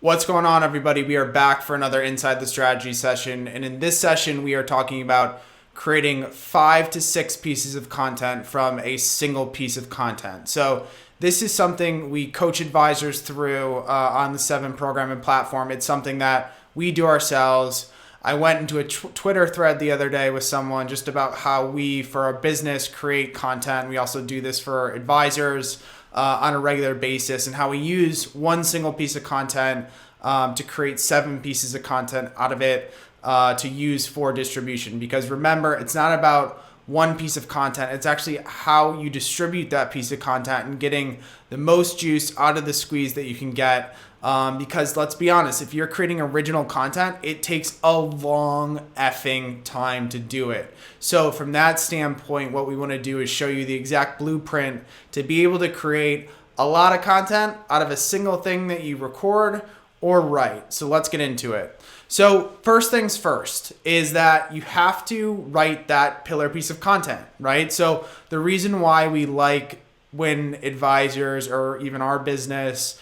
What's going on, everybody? We are back for another Inside the Strategy session. And in this session, we are talking about creating 5 to 6 pieces of content from a single piece of content. So this is something we coach advisors through on the 7 programming platform. It's something that we do ourselves. I went into a Twitter thread the other day with someone just about how we, for our business, create content. We also do this for advisors on a regular basis, and how we use one single piece of content to create 7 pieces of content out of it to use for distribution. Because remember, it's not about one piece of content, it's actually how you distribute that piece of content and getting the most juice out of the squeeze that you can get. Because let's be honest, if you're creating original content, it takes a long effing time to do it. So from that standpoint, what we want to do is show you the exact blueprint to be able to create a lot of content out of a single thing that you record or write. So let's get into it. So first things first is that you have to write that pillar piece of content, right? So the reason why we like when advisors or even our business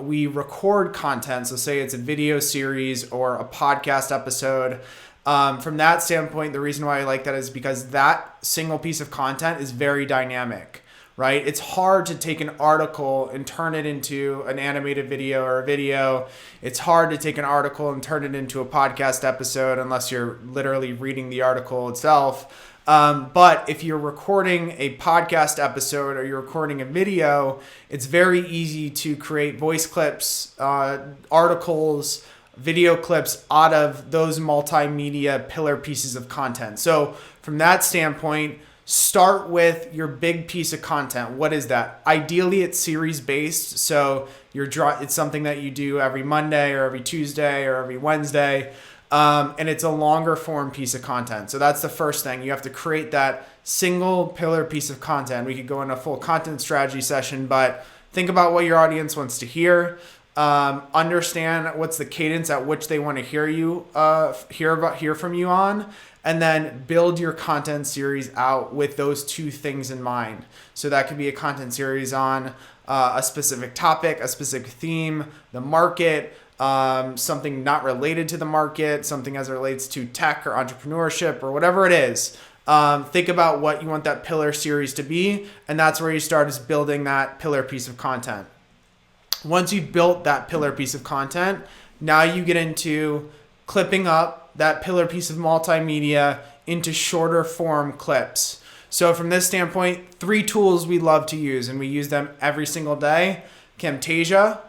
we record content, so say it's a video series or a podcast episode. From that standpoint, the reason why I like that is because that single piece of content is very dynamic, right? It's hard to take an article and turn it into an animated video or a video. It's hard to take an article and turn it into a podcast episode unless you're literally reading the article itself. But if you're recording a podcast episode or you're recording a video, it's very easy to create voice clips, articles, video clips out of those multimedia pillar pieces of content. So from that standpoint, start with your big piece of content. What is that? Ideally, it's series based. So it's something that you do every Monday or every Tuesday or every Wednesday. And it's a longer form piece of content. So that's the first thing. You have to create that single pillar piece of content. We could go into a full content strategy session, but think about what your audience wants to hear. Understand what's the cadence at which they want to hear from you on, and then build your content series out with those 2 things in mind. So that could be a content series on a specific topic, a specific theme, the market, something not related to the market, something as it relates to tech or entrepreneurship or whatever it is. Think about what you want that pillar series to be, and that's where you start, is building that pillar piece of content. Once you've built that pillar piece of content, now you get into clipping up that pillar piece of multimedia into shorter form clips. So from this standpoint, 3 tools we love to use, and we use them every single day. Camtasia,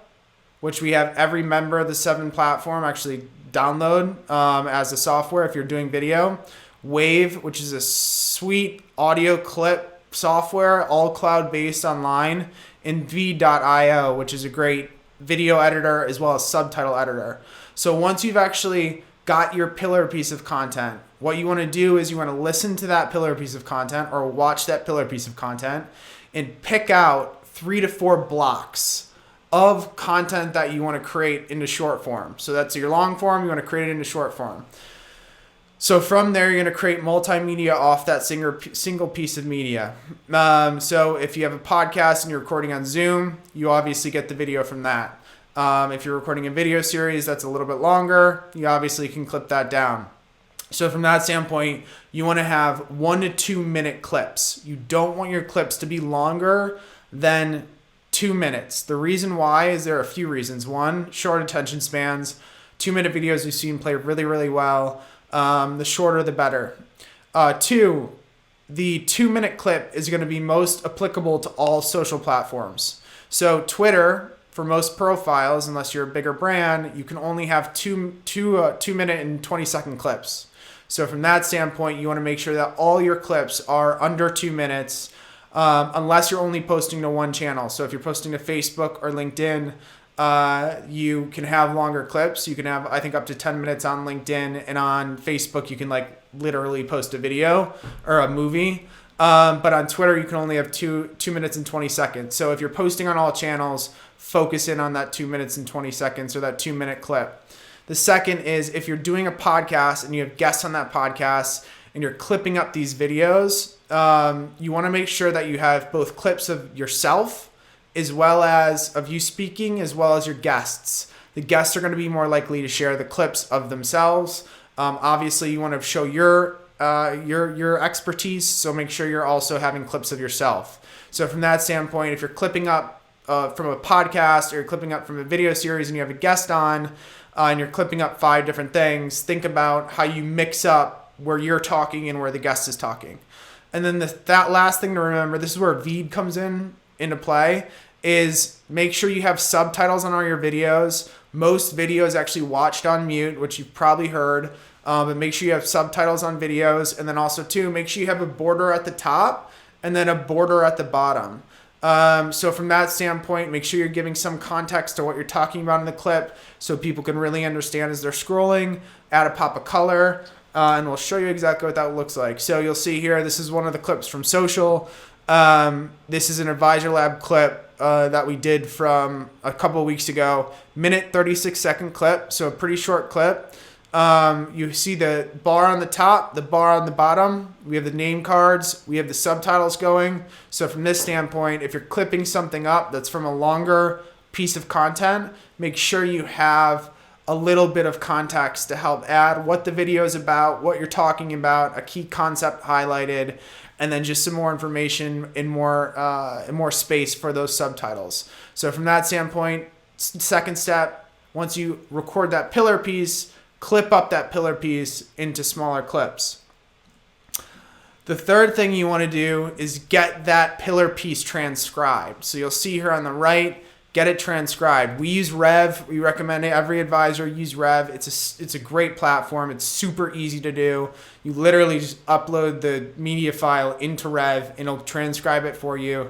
which we have every member of the 7 platform actually download as a software if you're doing video. Wave, which is a sweet audio clip software, all cloud-based online. And V.io, which is a great video editor as well as subtitle editor. So once you've actually got your pillar piece of content, what you want to do is you want to listen to that pillar piece of content or watch that pillar piece of content and pick out 3 to 4 blocks of content that you want to create into short form. So that's your long form, you want to create it into short form. So from there, you're going to create multimedia off that single piece of media. So if you have a podcast and you're recording on Zoom, you obviously get the video from that. If you're recording a video series that's a little bit longer, you obviously can clip that down. So from that standpoint, you want to have 1 to 2 minute clips. You don't want your clips to be longer than 2 minutes. The reason why is there are a few reasons. 1, short attention spans. 2-minute videos we've seen play really, really well. The shorter, the better. 2, the 2-minute clip is going to be most applicable to all social platforms. So Twitter, for most profiles, unless you're a bigger brand, you can only have 2 minute and 20-second clips. So from that standpoint, you want to make sure that all your clips are under 2 minutes, unless you're only posting to one channel. So if you're posting to Facebook or LinkedIn, you can have longer clips. You can have, I think, up to 10 minutes on LinkedIn, and on Facebook, you can literally post a video or a movie. But on Twitter, you can only have 2 minutes and 20 seconds. So if you're posting on all channels, focus in on that 2 minutes and 20 seconds or that 2-minute clip. The second is if you're doing a podcast and you have guests on that podcast and you're clipping up these videos, you want to make sure that you have both clips of yourself as well as of you speaking, as well as your guests. The guests are going to be more likely to share the clips of themselves. Obviously, you want to show your expertise, so make sure you're also having clips of yourself. So from that standpoint, if you're clipping up from a podcast or you're clipping up from a video series and you have a guest on and you're clipping up 5 different things, think about how you mix up where you're talking and where the guest is talking. And then that last thing to remember, this is where Veed comes into play, is make sure you have subtitles on all your videos. Most videos actually watched on mute, which you've probably heard. But make sure you have subtitles on videos. And then also, too, make sure you have a border at the top and then a border at the bottom. So from that standpoint, make sure you're giving some context to what you're talking about in the clip so people can really understand as they're scrolling. Add a pop of color, and we'll show you exactly what that looks like. So you'll see here, this is one of the clips from Social. This is an Advisor Lab clip that we did from a couple of weeks ago. Minute 36-second clip, so a pretty short clip. You see the bar on the top, the bar on the bottom. We have the name cards. We have the subtitles going. So from this standpoint, if you're clipping something up that's from a longer piece of content, make sure you have a little bit of context to help add what the video is about, what you're talking about, a key concept highlighted, and then just some more information in more space for those subtitles. So from that standpoint, second step, once you record that pillar piece, clip up that pillar piece into smaller clips. The third thing you want to do is get that pillar piece transcribed. So you'll see here on the right, get it transcribed. We use Rev. We recommend every advisor use Rev. It's a great platform. It's super easy to do. You literally just upload the media file into Rev and it'll transcribe it for you.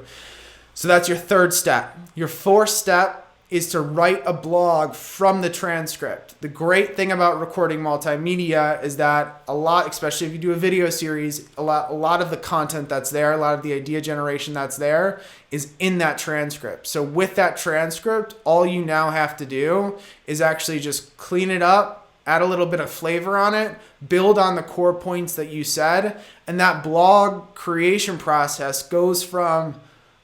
So that's your third step. Your fourth step is to write a blog from the transcript. The great thing about recording multimedia is that a lot, especially if you do a video series, a lot of the content that's there, a lot of the idea generation that's there is in that transcript. So with that transcript, all you now have to do is actually just clean it up, add a little bit of flavor on it, build on the core points that you said, and that blog creation process goes from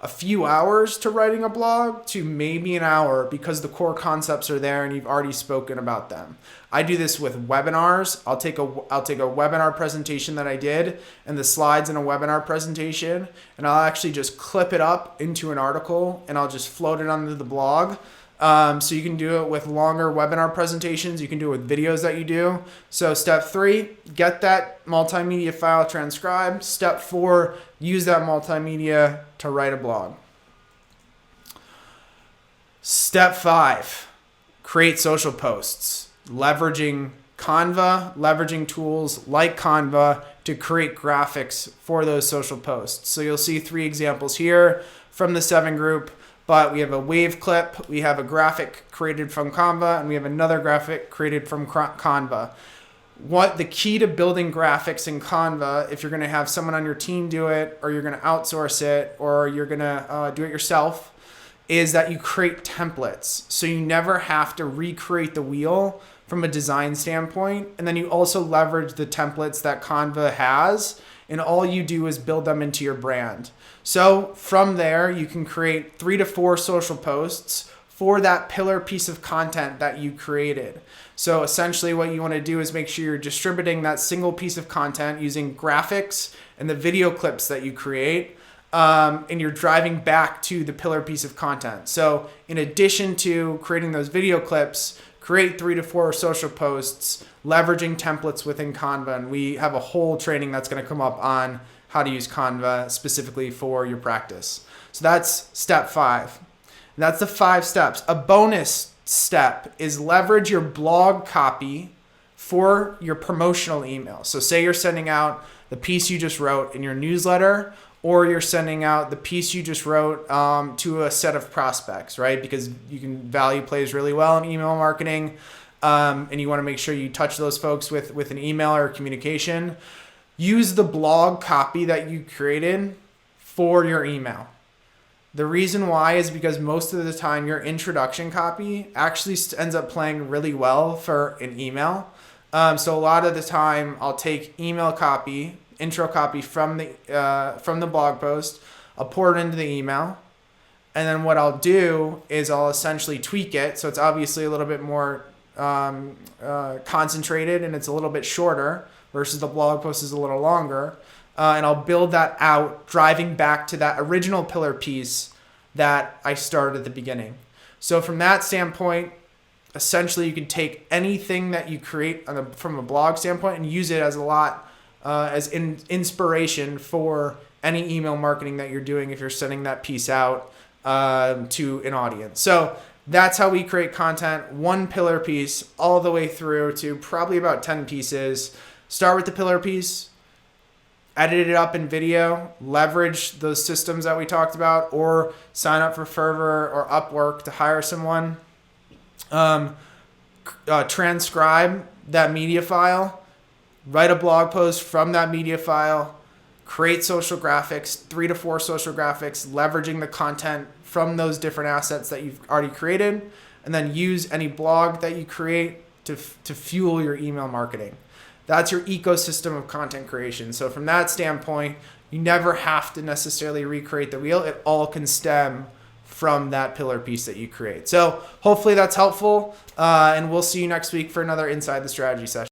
a few hours to writing a blog to maybe an hour because the core concepts are there and you've already spoken about them. I do this with webinars. I'll take a webinar presentation that I did and the slides in a webinar presentation, and I'll actually just clip it up into an article and I'll just float it onto the blog. So you can do it with longer webinar presentations. You can do it with videos that you do. So step 3, get that multimedia file transcribed. Step 4, use that multimedia to write a blog. Step 5, create social posts, leveraging Canva, leveraging tools like Canva to create graphics for those social posts. So you'll see 3 examples here from the 7 group. But we have a wave clip, we have a graphic created from Canva, and we have another graphic created from Canva. What the key to building graphics in Canva, if you're going to have someone on your team do it, or you're going to outsource it, or you're going to do it yourself, is that you create templates. So you never have to recreate the wheel from a design standpoint. And then you also leverage the templates that Canva has, and all you do is build them into your brand. So from there, you can create 3 to 4 social posts for that pillar piece of content that you created. So essentially what you want to do is make sure you're distributing that single piece of content using graphics and the video clips that you create, and you're driving back to the pillar piece of content. So in addition to creating those video clips, create 3 to 4 social posts, leveraging templates within Canva. And we have a whole training that's going to come up on how to use Canva specifically for your practice. So that's step 5. And that's the 5 steps. A bonus step is leverage your blog copy for your promotional email. So say you're sending out the piece you just wrote in your newsletter, or you're sending out the piece you just wrote to a set of prospects, right? Because value plays really well in email marketing, and you want to make sure you touch those folks with an email or communication. Use the blog copy that you created for your email. The reason why is because most of the time your introduction copy actually ends up playing really well for an email. So a lot of the time I'll take email copy, intro copy from the blog post, I'll pour it into the email, And then what I'll do is I'll essentially tweak it. So it's obviously a little bit more concentrated and it's a little bit shorter versus the blog post is a little longer. And I'll build that out, driving back to that original pillar piece that I started at the beginning. So from that standpoint, essentially you can take anything that you create from a blog standpoint and use it as a lot as inspiration for any email marketing that you're doing if you're sending that piece out to an audience. So that's how we create content, one pillar piece all the way through to probably about 10 pieces. Start with the pillar piece, edit it up in video, leverage those systems that we talked about, or sign up for Fiverr or Upwork to hire someone. Transcribe that media file, write a blog post from that media file, create social graphics, 3 to 4 social graphics, leveraging the content from those different assets that you've already created, and then use any blog that you create to fuel your email marketing. That's your ecosystem of content creation. So from that standpoint, you never have to necessarily recreate the wheel. It all can stem from that pillar piece that you create. So hopefully that's helpful, and we'll see you next week for another Inside the Strategy session.